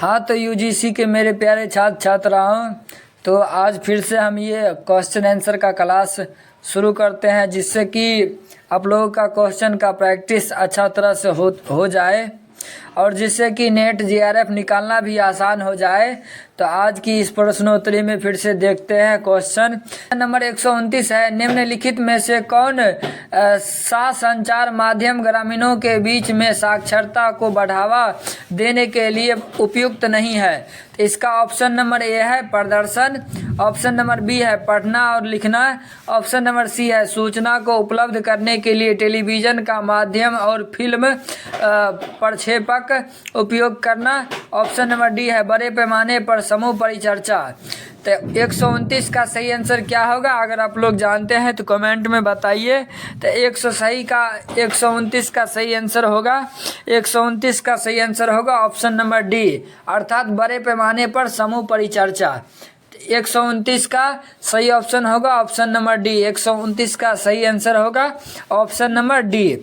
हाँ, तो यूजीसी के मेरे प्यारे छात्र छात्राओं, तो आज फिर से हम ये क्वेश्चन आंसर का क्लास शुरू करते हैं, जिससे कि आप लोगों का क्वेश्चन का प्रैक्टिस अच्छा तरह से हो जाए और जिससे कि नेट जीआरएफ निकालना भी आसान हो जाए। तो आज की इस प्रश्नोत्तरी में फिर से देखते हैं क्वेश्चन नंबर 129 है। निम्नलिखित में से कौन सा संचार माध्यम ग्रामीणों के बीच में साक्षरता को बढ़ावा देने के लिए उपयुक्त नहीं है? तो इसका ऑप्शन नंबर ए है प्रदर्शन, ऑप्शन नंबर बी है पढ़ना और लिखना, ऑप्शन नंबर सी है सूचना को उपलब्ध करने के लिए टेलीविज़न का माध्यम और फिल्म प्रक्षेपक उपयोग करना, ऑप्शन नंबर डी है बड़े पैमाने पर समूह परिचर्चा। तो 129 का सही आंसर क्या होगा? अगर आप लोग जानते हैं तो कमेंट में बताइए। तो 129 का सही आंसर होगा, 129 का सही आंसर होगा ऑप्शन नंबर डी, अर्थात बड़े पैमाने पर समूह परिचर्चा। 129 का सही ऑप्शन होगा ऑप्शन नंबर डी, 129 का सही आंसर होगा ऑप्शन नंबर डी।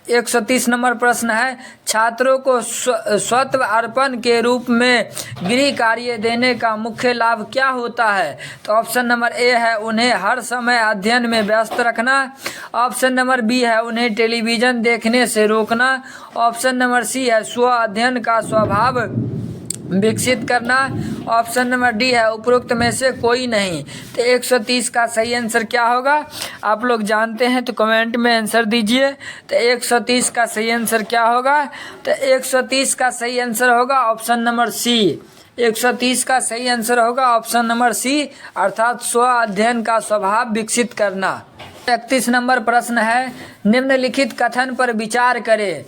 130 नंबर प्रश्न है, छात्रों को स्वत्व अर्पण के रूप में गृह कार्य देने का मुख्य लाभ क्या होता है? तो ऑप्शन नंबर ए है उन्हें हर समय अध्ययन में व्यस्त रखना, ऑप्शन नंबर बी है उन्हें टेलीविज़न देखने से रोकना, ऑप्शन नंबर सी है स्व अध्ययन का स्वभाव विकसित करना, ऑप्शन नंबर डी है उपरोक्त में से कोई नहीं। तो 130 का सही आंसर क्या होगा? आप लोग जानते हैं तो कमेंट में आंसर दीजिए। तो 130 का सही आंसर क्या होगा? तो 130 का सही आंसर होगा ऑप्शन नंबर सी, 130 का सही आंसर होगा ऑप्शन नंबर सी, अर्थात स्व अध्ययन का स्वभाव विकसित करना। 31 नंबर प्रश्न है, निम्नलिखित कथन पर विचार करें।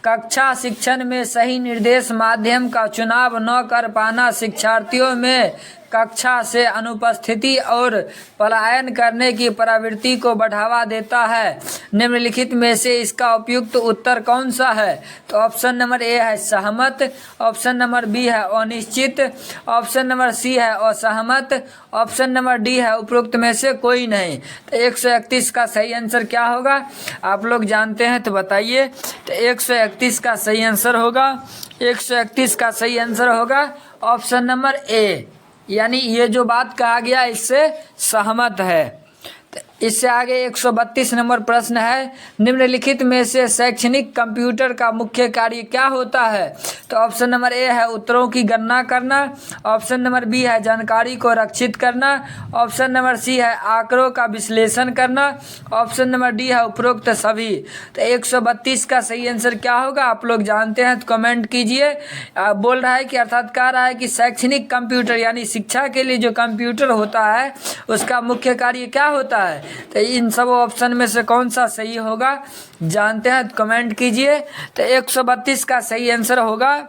कक्षा शिक्षण में सही निर्देश माध्यम का चुनाव न कर पाना शिक्षार्थियों में कक्षा से अनुपस्थिति और पलायन करने की प्रवृत्ति को बढ़ावा देता है। निम्नलिखित में से इसका उपयुक्त उत्तर कौन सा है? तो ऑप्शन नंबर ए है सहमत, ऑप्शन नंबर बी है अनिश्चित, ऑप्शन नंबर सी है असहमत, ऑप्शन नंबर डी है उपरोक्त में से कोई नहीं। तो 131 का सही आंसर क्या होगा? आप लोग जानते हैं तो बताइए। तो 131 का सही आंसर होगा, 131 का सही आंसर होगा ऑप्शन नंबर ए, यानी ये जो बात कहा गया इससे सहमत है। इससे आगे 132 नंबर प्रश्न है, निम्नलिखित में से शैक्षणिक कंप्यूटर का मुख्य कार्य क्या होता है? तो ऑप्शन नंबर ए है उत्तरों की गणना करना, ऑप्शन नंबर बी है जानकारी को रक्षित करना, ऑप्शन नंबर सी है आंकड़ों का विश्लेषण करना, ऑप्शन नंबर डी है उपरोक्त सभी। तो 132 का सही आंसर क्या होगा? आप लोग जानते हैं तो कमेंट कीजिए। बोल रहा है कि अर्थात कह रहा है कि शैक्षणिक कंप्यूटर यानी शिक्षा के लिए जो कंप्यूटर होता है उसका मुख्य कार्य क्या होता है? तो इन सब ऑप्शन में से कौन सा सही होगा जानते हैं तो कमेंट कीजिए। तो 132 का सही आंसर होगा,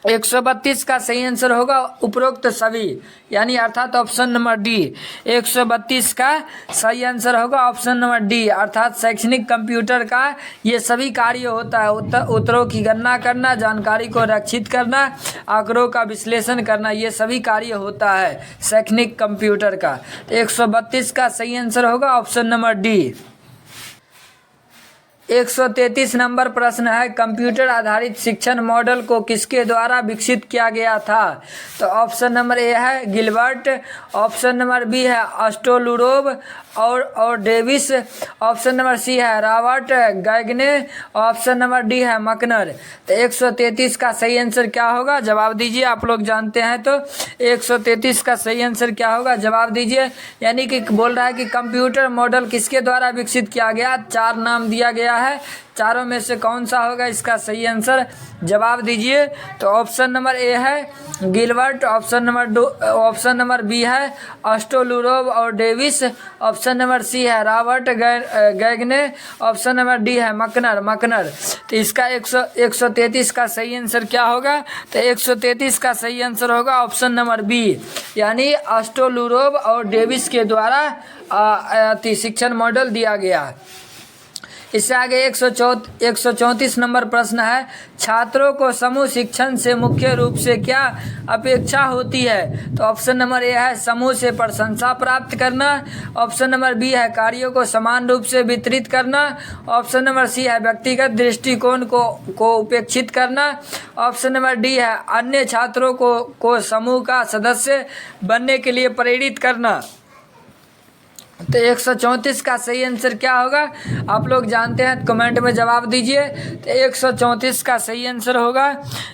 132 का सही आंसर होगा उपरोक्त सभी, यानी अर्थात ऑप्शन नंबर डी। 132 का सही आंसर होगा ऑप्शन नंबर डी, अर्थात शैक्षणिक कंप्यूटर का ये सभी कार्य होता है, उत्तरों की गणना करना, जानकारी को रक्षित करना, आंकड़ों का विश्लेषण करना, ये सभी कार्य होता है शैक्षणिक कंप्यूटर का। तो 132 का सही आंसर होगा ऑप्शन नंबर डी। 133 नंबर प्रश्न है, कंप्यूटर आधारित शिक्षण मॉडल को किसके द्वारा विकसित किया गया था? तो ऑप्शन नंबर ए है गिलबर्ट, ऑप्शन नंबर बी है अस्टोलुरोव और डेविस, ऑप्शन नंबर सी है रॉबर्ट गैगने, ऑप्शन नंबर डी है मकनर। तो 133 का सही आंसर क्या होगा? जवाब दीजिए। आप लोग जानते हैं तो 133 का सही आंसर क्या होगा? जवाब दीजिए। यानी कि बोल रहा है कि कंप्यूटर मॉडल किसके द्वारा विकसित किया गया? 4 नाम दिया गया है, चारों में से कौन सा होगा इसका सही आंसर? जवाब दीजिए। तो ऑप्शन नंबर ए है गिलबर्ट, ऑप्शन नंबर बी है अस्टोलुरोव और डेविस, ऑप्शन नंबर सी है रॉबर्ट गैगने, ऑप्शन नंबर डी है मकनर। तो इसका 133 का सही आंसर क्या होगा? तो 133 का सही आंसर होगा ऑप्शन नंबर बी, यानी अस्टोलुरोव और डेविस के द्वारा शिक्षण मॉडल दिया गया। इससे आगे 134 नंबर प्रश्न है, छात्रों को समूह शिक्षण से मुख्य रूप से क्या अपेक्षा होती है? तो ऑप्शन नंबर ए है समूह से प्रशंसा प्राप्त करना, ऑप्शन नंबर बी है कार्यों को समान रूप से वितरित करना, ऑप्शन नंबर सी है व्यक्तिगत दृष्टिकोण को उपेक्षित करना, ऑप्शन नंबर डी है अन्य छात्रों को समूह का सदस्य बनने के लिए प्रेरित करना। तो 134 का सही आंसर क्या होगा आप लोग जानते हैं, कमेंट में जवाब दीजिए। तो 134 का सही आंसर होगा,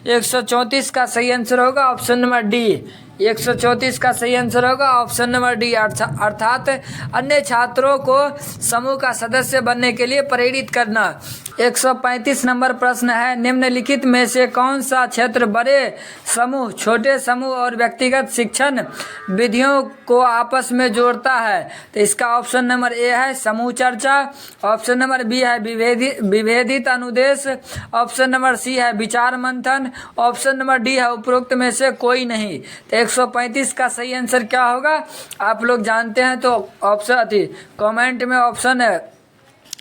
134 का सही आंसर होगा ऑप्शन नंबर डी। 134 का सही आंसर होगा ऑप्शन नंबर डी, अर्थात अन्य छात्रों को समूह का सदस्य बनने के लिए प्रेरित करना। 135 नंबर प्रश्न है, निम्नलिखित में से कौन सा क्षेत्र बड़े समूह, छोटे समूह और व्यक्तिगत शिक्षण विधियों को आपस में जोड़ता है? तो इसका ऑप्शन नंबर ए है समूह चर्चा, ऑप्शन नंबर बी है विभेदित अनुदेश, ऑप्शन नंबर सी है विचार मंथन, ऑप्शन नंबर डी है उपरोक्त में से कोई नहीं। तो 135 का सही आंसर क्या होगा आप लोग जानते हैं, तो ऑप्शन कमेंट में ऑप्शन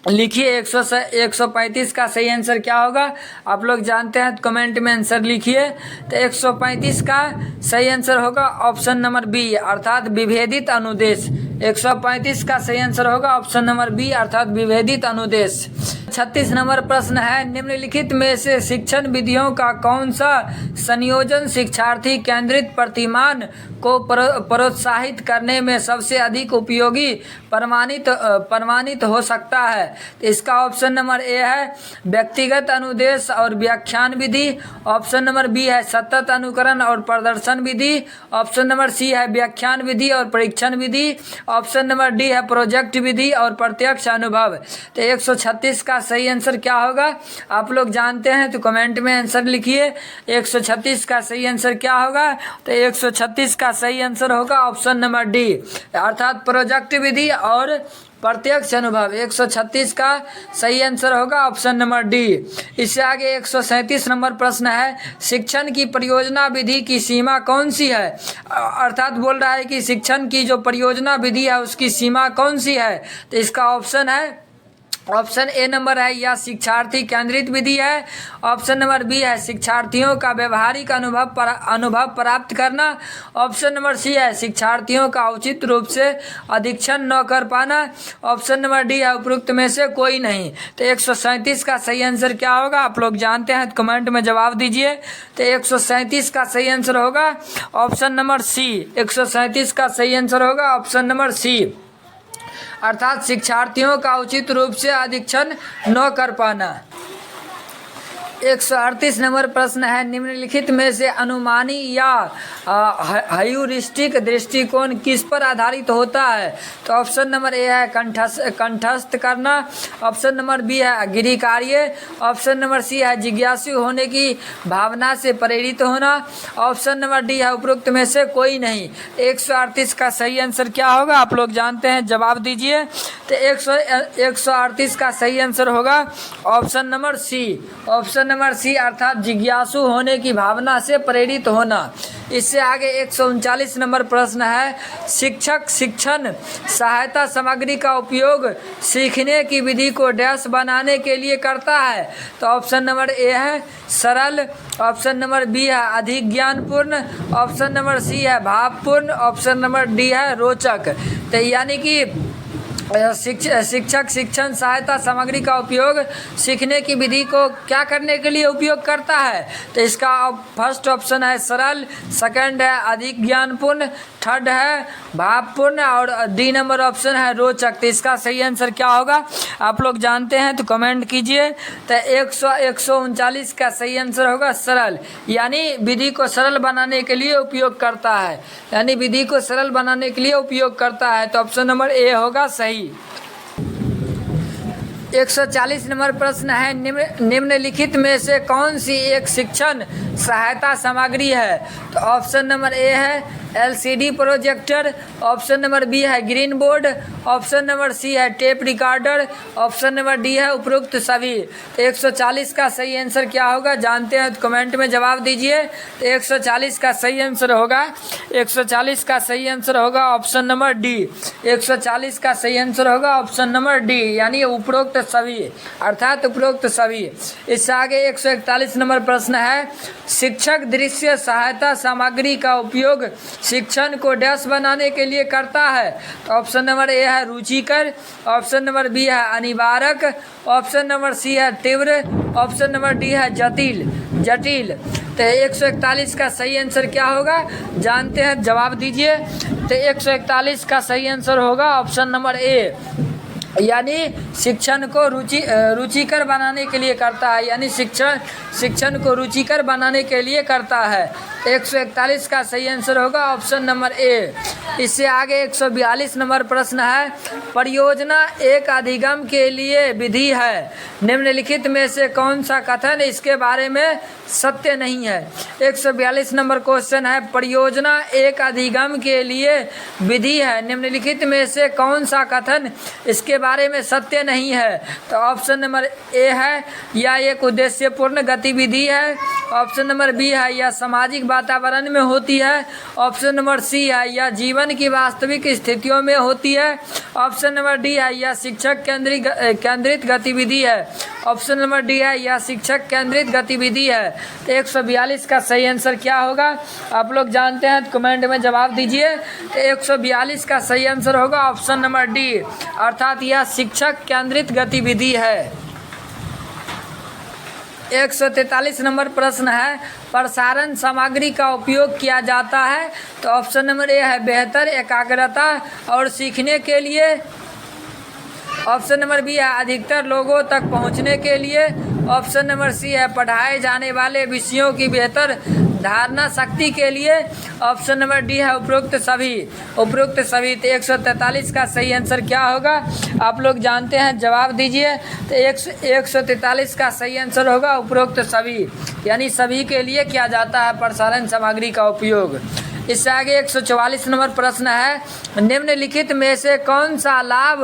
लिखिए। 135 का सही आंसर क्या होगा आप लोग जानते हैं, तो कमेंट में आंसर लिखिए। तो 135 का सही आंसर होगा ऑप्शन नंबर बी, अर्थात विभेदित अनुदेश। 135 का सही आंसर होगा ऑप्शन नंबर बी, अर्थात विभेदित अनुदेश। 36 नंबर प्रश्न है, निम्नलिखित में से शिक्षण विधियों का कौन सा संयोजन शिक्षार्थी केंद्रित प्रतिमान को प्रोत्साहित करने में सबसे अधिक उपयोगी प्रमाणित हो सकता है? तो इसका ऑप्शन नंबर ए है व्यक्तिगत अनुदेश और व्याख्यान विधि, ऑप्शन नंबर बी है सतत अनुकरण और प्रदर्शन विधि, ऑप्शन नंबर सी है व्याख्यान विधि और परीक्षण विधि, ऑप्शन नंबर डी है प्रोजेक्ट विधि और प्रत्यक्ष अनुभव। तो 136 का सही आंसर क्या होगा आप लोग जानते हैं, तो कमेंट में आंसर लिखिए। 136 का सही आंसर क्या होगा? तो 136 का सही आंसर होगा ऑप्शन नंबर डी, अर्थात प्रोजेक्ट विधि और प्रत्यक्ष अनुभव। 136 का सही आंसर होगा ऑप्शन नंबर डी। इससे आगे 137 नंबर प्रश्न है, शिक्षण की परियोजना विधि की सीमा कौन सी है? अर्थात बोल रहा है कि शिक्षण की जो परियोजना विधि है उसकी सीमा कौन सी है? तो इसका ऑप्शन है ऑप्शन ए नंबर है या शिक्षार्थी केंद्रित विधि है, ऑप्शन नंबर बी है शिक्षार्थियों का व्यवहारिक अनुभव प्राप्त करना, ऑप्शन नंबर सी है शिक्षार्थियों का उचित रूप से अधीक्षण न कर पाना, ऑप्शन नंबर डी है उपरोक्त में से कोई नहीं। तो 137 का सही आंसर क्या होगा आप लोग जानते हैं, तो कमेंट में जवाब दीजिए। तो 137 का सही आंसर होगा ऑप्शन नंबर सी। 137 का सही आंसर होगा ऑप्शन नंबर सी, अर्थात शिक्षार्थियों का उचित रूप से अधीक्षण न कर पाना। 138 नंबर प्रश्न है, निम्नलिखित में से अनुमानी या ह्यूरिस्टिक दृष्टिकोण किस पर आधारित होता है? तो ऑप्शन नंबर ए है कंठस्थ करना, ऑप्शन नंबर बी है गृह कार्य, ऑप्शन नंबर सी है जिज्ञासु होने की भावना से प्रेरित होना, ऑप्शन नंबर डी है उपरोक्त में से कोई नहीं। 138 का सही आंसर क्या होगा आप लोग जानते हैं, जवाब दीजिए। तो 138 का सही आंसर होगा option number C, option number C, अर्थात जिज्ञासु होने की भावना से प्रेरित होना। इससे आगे 139 नंबर प्रश्न है, शिक्षक शिक्षण सहायता सामग्री का उपयोग सीखने की विधि को डैश बनाने के लिए करता है? तो ऑप्शन नंबर ए है सरल, ऑप्शन नंबर बी है अधिक ज्ञानपूर्ण, ऑप्शन नंबर सी है भावपूर्ण, ऑप्शन नंबर डी है रोचक। तो यानी कि शिक्षक शिक्षण सहायता सामग्री का उपयोग सीखने की विधि को क्या करने के लिए उपयोग करता है? तो इसका फर्स्ट ऑप्शन है सरल, सेकंड है अधिक ज्ञानपूर्ण, थर्ड है भावपूर्ण और डी नंबर ऑप्शन है रोचक। तो इसका सही आंसर क्या होगा आप लोग जानते हैं, तो कमेंट कीजिए। तो 139 का सही आंसर होगा सरल, यानी विधि को सरल बनाने के लिए उपयोग करता है, यानी विधि को सरल बनाने के लिए उपयोग करता है। तो ऑप्शन नंबर ए होगा सही। 140 नंबर प्रश्न है, निम्नलिखित में से कौन सी एक शिक्षण सहायता सामग्री है? तो ऑप्शन नंबर ए है LCD projector, option number B है green board, option number C है tape recorder, option number D है उपरोक्त सभी। 140 का सही आंसर क्या होगा जानते हैं तो कमेंट में जवाब दीजिए। 140 का सही आंसर होगा 140 का सही आंसर होगा ऑप्शन नंबर डी। 140 का सही आंसर होगा ऑप्शन नंबर डी, यानी उपरोक्त सभी अर्थात उपरोक्त सभी। इससे आगे 141 नंबर प्रश्न है, शिक्षक दृश्य सहायता सामग्री का उपयोग शिक्षण को डैश बनाने के लिए करता है। तो ऑप्शन नंबर ए है रुचिकर, ऑप्शन नंबर बी है अनिवारक, ऑप्शन नंबर सी है तीव्र, ऑप्शन नंबर डी है जटिल। तो 141 का सही आंसर क्या होगा जानते हैं जवाब दीजिए। तो 141 का सही आंसर होगा ऑप्शन नंबर ए, यानी शिक्षण को रुचिकर बनाने के लिए करता है, यानी शिक्षण को रुचिकर बनाने के लिए करता है। 141 का सही आंसर होगा ऑप्शन नंबर ए। इससे आगे 142 नंबर प्रश्न है, परियोजना एक अधिगम के लिए विधि है, निम्नलिखित में से कौन सा कथन इसके बारे में सत्य नहीं है। 142 नंबर क्वेश्चन है, परियोजना एक अधिगम के लिए विधि है, निम्नलिखित में से कौन सा कथन इसके बारे में सत्य नहीं है। तो ऑप्शन नंबर ए है या एक उद्देश्यपूर्ण गतिविधि है, ऑप्शन नंबर बी है या सामाजिक वातावरण में होती है, ऑप्शन नंबर सी है या जीवन की वास्तविक स्थितियों में होती है, ऑप्शन नंबर डी है या शिक्षक केंद्रित गतिविधि है, ऑप्शन नंबर डी है या शिक्षक केंद्रित गतिविधि है। तो 142 का सही आंसर क्या होगा आप लोग जानते हैं तो कमेंट में जवाब दीजिए। तो 142 का सही आंसर होगा ऑप्शन नंबर डी, अर्थात यह शिक्षक केंद्रित गतिविधि है। 143 नंबर प्रश्न है, प्रसारण सामग्री का उपयोग किया जाता है। तो ऑप्शन नंबर ए है बेहतर एकाग्रता और सीखने के लिए, ऑप्शन नंबर बी है अधिकतर लोगों तक पहुंचने के लिए, ऑप्शन नंबर सी है पढ़ाए जाने वाले विषयों की बेहतर धारणा शक्ति के लिए, ऑप्शन नंबर डी है उपरोक्त सभी। तो 143 का सही आंसर क्या होगा आप लोग जानते हैं जवाब दीजिए। तो 143 का सही आंसर होगा उपरोक्त सभी, यानी सभी के लिए किया जाता है प्रसारण सामग्री का उपयोग। इससे आगे 144 नंबर प्रश्न है, निम्नलिखित में से कौन सा लाभ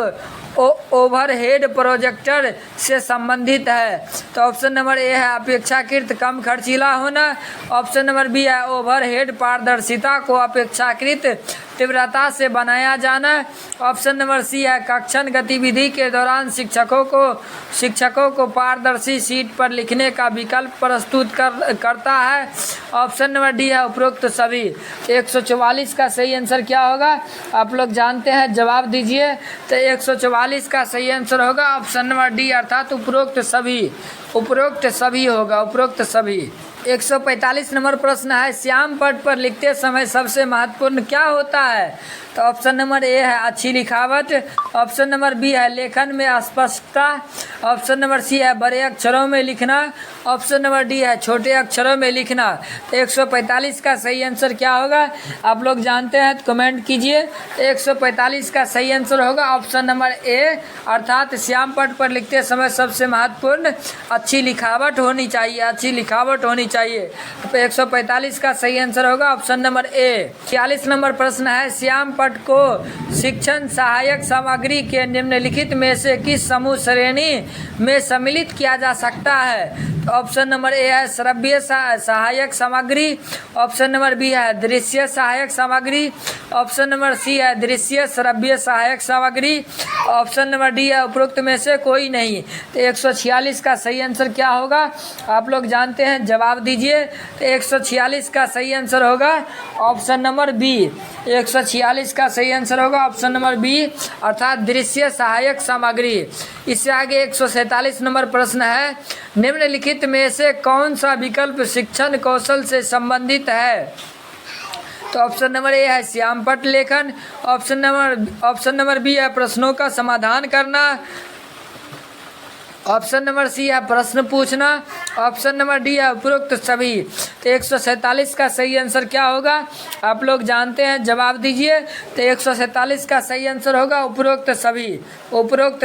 ओवरहेड प्रोजेक्टर से संबंधित है। तो ऑप्शन नंबर ए है अपेक्षाकृत कम खर्चीला होना, ऑप्शन नंबर बी है ओवरहेड पारदर्शिता को अपेक्षाकृत तीव्रता से बनाया जाना, ऑप्शन नंबर सी है कक्षण गतिविधि के दौरान शिक्षकों को पारदर्शी शीट पर लिखने का विकल्प प्रस्तुत करता है, ऑप्शन नंबर डी है उपरोक्त सभी। 144 का सही आंसर क्या होगा आप लोग जानते हैं जवाब दीजिए। तो 144 का सही आंसर होगा ऑप्शन नंबर डी, अर्थात उपरोक्त सभी होगा उपरोक्त सभी। 145 नंबर प्रश्न है, श्याम पट पर लिखते समय सबसे महत्वपूर्ण क्या होता है। तो ऑप्शन नंबर ए है अच्छी लिखावट, ऑप्शन नंबर बी है लेखन में स्पष्टता, ऑप्शन नंबर सी है बड़े अक्षरों में लिखना, ऑप्शन नंबर डी है छोटे अक्षरों में लिखना। तो 145 का सही आंसर क्या होगा आप लोग जानते हैं तो कमेंट कीजिए। 145 का सही आंसर होगा ऑप्शन नंबर ए, अर्थात श्याम पट पर लिखते समय सबसे महत्वपूर्ण अच्छी लिखावट होनी चाहिए। तो 145 का सही आंसर होगा ऑप्शन नंबर ए। 46 नंबर प्रश्न है, श्याम पट को शिक्षण सहायक सामग्री के निम्नलिखित में से किस समूह श्रेणी में सम्मिलित किया जा सकता है। तो ऑप्शन नंबर ए है श्रव्य सहायक सामग्री, ऑप्शन नंबर बी है दृश्य सहायक सामग्री, ऑप्शन नंबर सी है दृश्य श्रव्य सहायक सामग्री, ऑप्शन नंबर डी है उपरोक्त में से कोई नहीं। तो 146 का सही आंसर क्या होगा आप लोग जानते हैं जवाब दीजिए। तो 146 का सही आंसर होगा ऑप्शन नंबर बी। 146 का सही आंसर होगा ऑप्शन नंबर बी, अर्थात दृश्य सहायक सामग्री। इससे आगे 147 नंबर प्रश्न है, निम्नलिखित में से कौन सा विकल्प शिक्षण कौशल से संबंधित है। तो ऑप्शन नंबर ए है श्याम पट लेखन, ऑप्शन नंबर बी है प्रश्नों का समाधान करना, ऑप्शन नंबर सी है प्रश्न पूछना, ऑप्शन नंबर डी है उपरोक्त सभी। तो 147 का सही आंसर क्या होगा आप लोग जानते हैं जवाब दीजिए। तो 147 का सही आंसर होगा उपरोक्त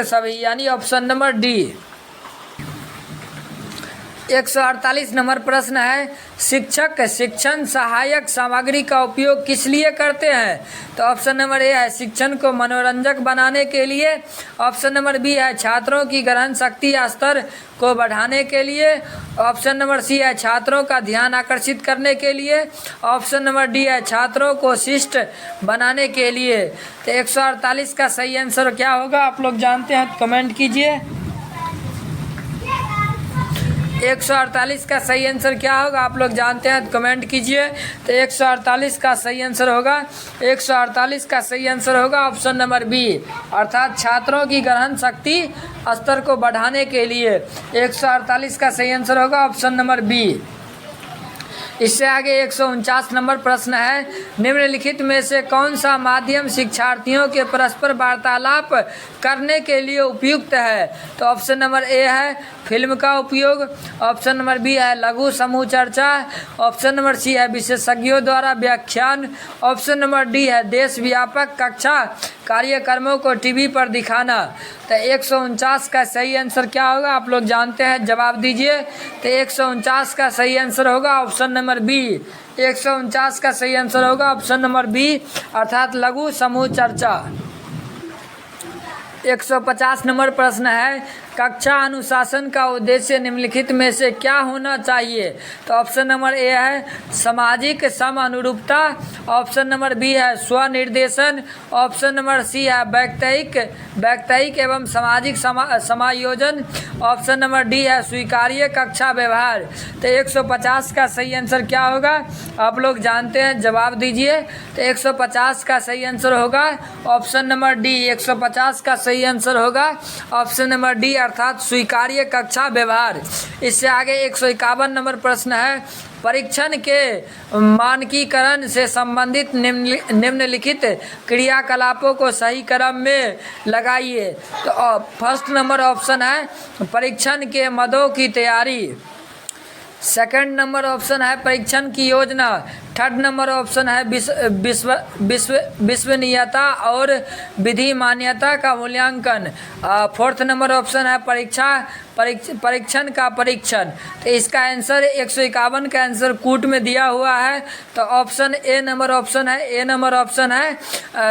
सभी, यानी ऑप्शन नंबर डी। 148 नंबर प्रश्न है, शिक्षक शिक्षण सहायक सामग्री का उपयोग किस लिए करते हैं? तो ऑप्शन नंबर ए है शिक्षण को मनोरंजक बनाने के लिए। ऑप्शन नंबर बी है छात्रों की ग्रहण शक्ति स्तर को बढ़ाने के लिए। ऑप्शन नंबर सी है छात्रों का ध्यान आकर्षित करने के लिए। ऑप्शन नंबर डी है छात्रों को शिष्ट बनाने के लिए। तो 148 का सही आंसर क्या होगा आप लोग जानते हैं तो कमेंट कीजिए। 148 का सही आंसर क्या होगा आप लोग जानते हैं तो कमेंट कीजिए। तो 148 का सही आंसर होगा 148 का सही आंसर होगा ऑप्शन नंबर बी, अर्थात छात्रों की ग्रहण शक्ति स्तर को बढ़ाने के लिए। 148 का सही आंसर होगा ऑप्शन नंबर बी। इससे आगे 149 नंबर प्रश्न है, निम्नलिखित में से कौन सा माध्यम शिक्षार्थियों के परस्पर वार्तालाप करने के लिए उपयुक्त है? तो ऑप्शन नंबर ए है फिल्म का उपयोग। ऑप्शन नंबर बी है लघु समूह चर्चा। ऑप्शन नंबर सी है विशेषज्ञों द्वारा व्याख्यान। ऑप्शन नंबर डी है देश व्यापक कक्षा कार्यक्रमों को टीवी पर दिखाना। तो 149 का सही आंसर क्या होगा आप लोग जानते हैं, जवाब दीजिए। तो 149 का सही आंसर होगा ऑप्शन नंबर बी। 149 का सही आंसर होगा ऑप्शन नंबर बी, अर्थात लघु समूह चर्चा। 150 नंबर प्रश्न है, कक्षा अनुशासन का उद्देश्य निम्नलिखित में से क्या होना चाहिए? तो ऑप्शन नंबर ए है सामाजिक समअनुरूपता। ऑप्शन नंबर बी है स्वनिर्देशन। ऑप्शन नंबर सी है वैयक्तिक एवं सामाजिक समायोजन। ऑप्शन नंबर डी है स्वीकार्य कक्षा व्यवहार। तो 150 का सही आंसर क्या होगा आप लोग जानते हैं, जवाब दीजिए। तो 150 का सही आंसर होगा ऑप्शन नंबर डी। 150 का सही आंसर होगा ऑप्शन नंबर डी, अर्थात स्वीकार्य कक्षा व्यवहार। इससे आगे 151 नंबर प्रश्न है, परीक्षण के मानकीकरण से संबंधित निम्नलिखित क्रियाकलापों को सही क्रम में लगाइए। तो फर्स्ट नंबर ऑप्शन है परीक्षण के मदों की तैयारी। सेकंड नंबर ऑप्शन है परीक्षण की योजना। थर्ड नंबर ऑप्शन है विश्वसनीयता और विधि मान्यता का मूल्यांकन। फोर्थ नंबर ऑप्शन है परीक्षण का परीक्षण। तो इसका आंसर 151 का आंसर कूट में दिया हुआ है। तो ऑप्शन ए नंबर ऑप्शन है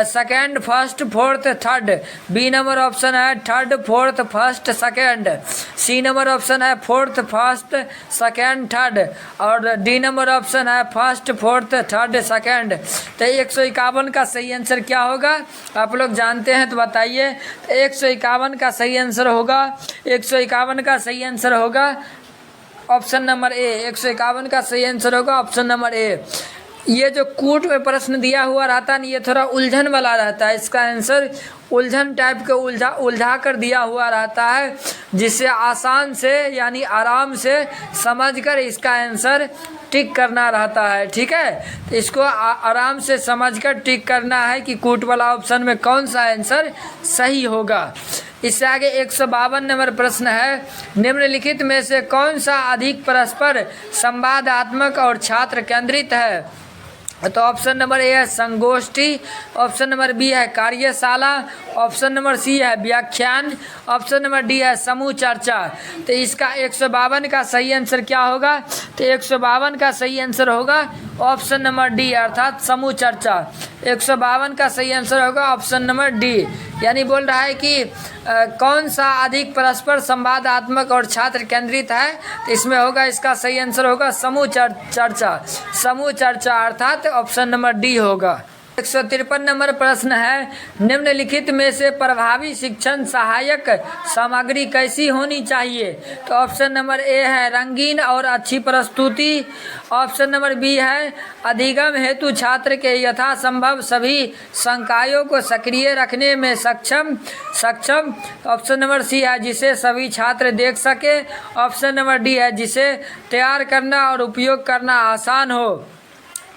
second, first, fourth, third. B number option है third, fourth, first, second. C number option है फोर्थ, फर्स्ट, सेकंड, थर्ड। और डी नंबर ऑप्शन है फर्स्ट, फोर्थ, थर्ड, सेकंड। तो 151 का सही आंसर क्या होगा आप लोग जानते हैं तो बताइए। तो 151 का सही आंसर होगा 151 का सही आंसर होगा ऑप्शन नंबर ए। 151 का सही आंसर होगा ऑप्शन नंबर ए। ये जो कूट में प्रश्न दिया हुआ रहता है ये थोड़ा उलझन वाला रहता है, इसका आंसर उलझन टाइप के उलझा कर दिया हुआ रहता है, जिससे आसान से यानी आराम से समझकर इसका आंसर टिक करना रहता है। ठीक है, तो इसको आराम से समझकर टिक करना है कि कूट वाला ऑप्शन में कौन सा आंसर सही होगा। इससे आगे 152 नंबर प्रश्न है, निम्नलिखित में से कौन सा अधिक परस्पर संवादात्मक और छात्र केंद्रित है? तो ऑप्शन नंबर ए है संगोष्ठी। ऑप्शन नंबर बी है कार्यशाला। ऑप्शन नंबर सी है व्याख्यान। ऑप्शन नंबर डी है समूह चर्चा। तो इसका 152 का सही आंसर क्या होगा? तो 152 का सही आंसर होगा ऑप्शन नंबर डी, अर्थात समूह चर्चा। 152 का सही आंसर होगा ऑप्शन नंबर डी। यानी बोल रहा है कि कौन सा अधिक परस्पर संवादात्मक और छात्र केंद्रित है? तो इसमें होगा, इसका सही आंसर होगा समूह चर्चा, अर्थात ऑप्शन नंबर डी होगा। 153 नंबर प्रश्न है, निम्नलिखित में से प्रभावी शिक्षण सहायक सामग्री कैसी होनी चाहिए? तो ऑप्शन नंबर ए है रंगीन और अच्छी प्रस्तुति। ऑप्शन नंबर बी है अधिगम हेतु छात्र के यथासंभव सभी संकायों को सक्रिय रखने में सक्षम। ऑप्शन नंबर सी है जिसे सभी छात्र देख सके। ऑप्शन नंबर डी है जिसे तैयार करना और उपयोग करना आसान हो।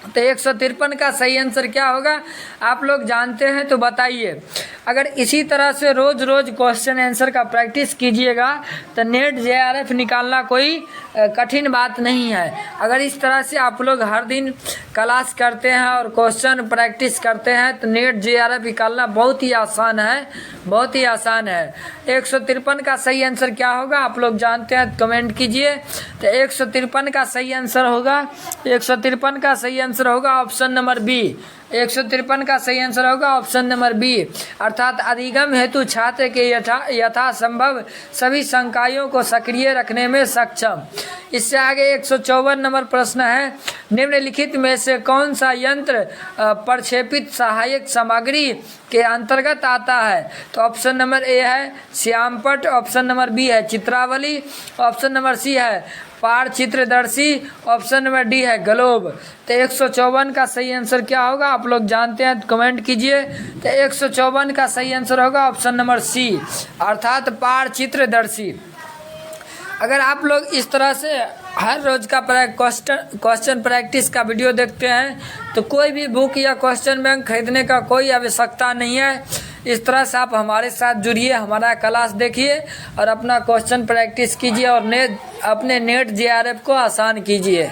तो 153 का सही आंसर क्या होगा आप लोग जानते हैं तो बताइए। अगर इसी तरह से रोज़ क्वेश्चन आंसर का प्रैक्टिस कीजिएगा तो नेट JRF निकालना कोई कठिन बात नहीं है। अगर इस तरह से आप लोग हर दिन क्लास करते हैं और क्वेश्चन प्रैक्टिस करते हैं तो नेट जेआरएफ निकालना बहुत ही आसान है, बहुत ही आसान है। 153 का सही आंसर क्या होगा आप लोग जानते हैं, कमेंट कीजिए। तो 153 का सही आंसर होगा, 153 का सही आंसर होगा ऑप्शन नंबर बी। 153 का सही आंसर होगा ऑप्शन नंबर बी, अर्थात अधिगम हेतु छात्र के यथासंभव सभी संकायों को सक्रिय रखने में सक्षम। इससे आगे 154 नंबर प्रश्न है, निम्नलिखित में से कौन सा यंत्र प्रक्षेपित सहायक सामग्री के अंतर्गत आता है? तो ऑप्शन नंबर ए है श्यामपट्ट, ऑप्शन नंबर बी है चित्रावली, ऑप्शन नंबर सी है पार चित्रदर्शी, ऑप्शन नंबर डी है ग्लोब। तो 154 का सही आंसर क्या होगा आप लोग जानते हैं तो कमेंट कीजिए। तो 154 का सही आंसर होगा ऑप्शन नंबर सी, अर्थात पार चित्रदर्शी। अगर आप लोग इस तरह से हर रोज़ का क्वेश्चन प्रैक्टिस का वीडियो देखते हैं तो कोई भी बुक या क्वेश्चन बैंक खरीदने का कोई आवश्यकता नहीं है। इस तरह से आप हमारे साथ जुड़िए, हमारा क्लास देखिए और अपना क्वेश्चन प्रैक्टिस कीजिए और अपने नेट जेआरएफ को आसान कीजिए।